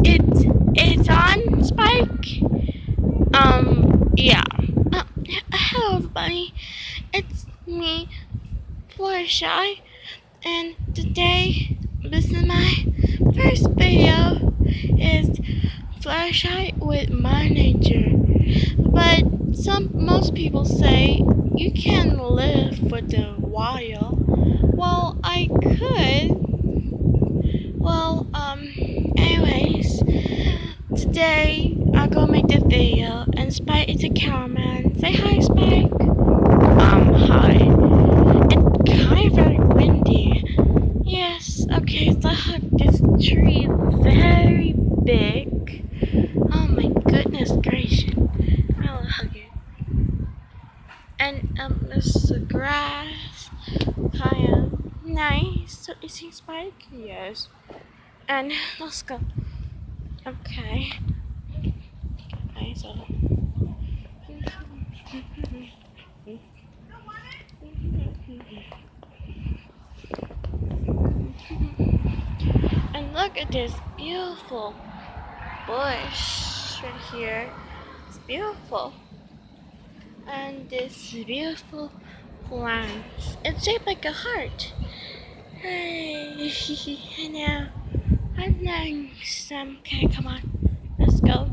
It's on Spike. Yeah. Hello everybody. It's me, Fluttershy, and today this is my first video. Is Fluttershy with my nature. But most people say you can live for the while. Well, I could. Well, anyways, today I go make this video, and Spike is a cameraman. Say hi, Spike. Hi. It's kind of very windy. Yes, okay, so I hug this tree very big. Oh my goodness gracious. I'll hug it. And, there's the grass. Kind of nice. So, you see Spike? Yes. And, let's go. Okay. Okay, so. And look at this beautiful bush right here. It's beautiful. And this beautiful plant. It's shaped like a heart. Hey, I know. I'm knowing some. Okay, come on. Let's go.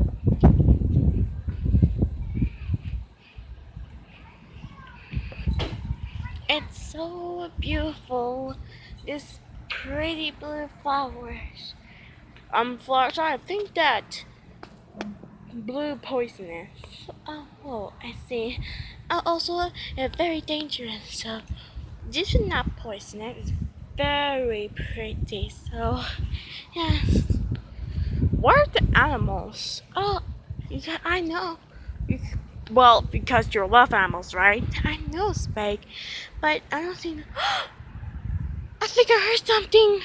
It's so beautiful. This pretty blue flowers. Flowers, I think that blue poisonous. Oh, I see. Also, it's very dangerous. So this is not poisonous. It's very pretty. So yes. Where are the animals? Oh, yeah, I know. Well, because you love animals, right? I know, Spike, but I don't see. I think I heard something.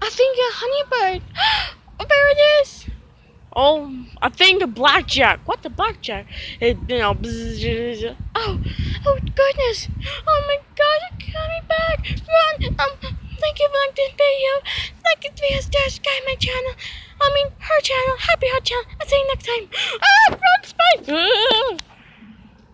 I think a honeybird. Oh, there it is. Oh, I think a blackjack. What the blackjack? Bzz. Oh goodness. Oh my God, it's coming back. Run. Thank you for liking this video. Like this video, subscribe my channel. Her channel, Happy Heart channel. I'll see you next time. Run, Spike.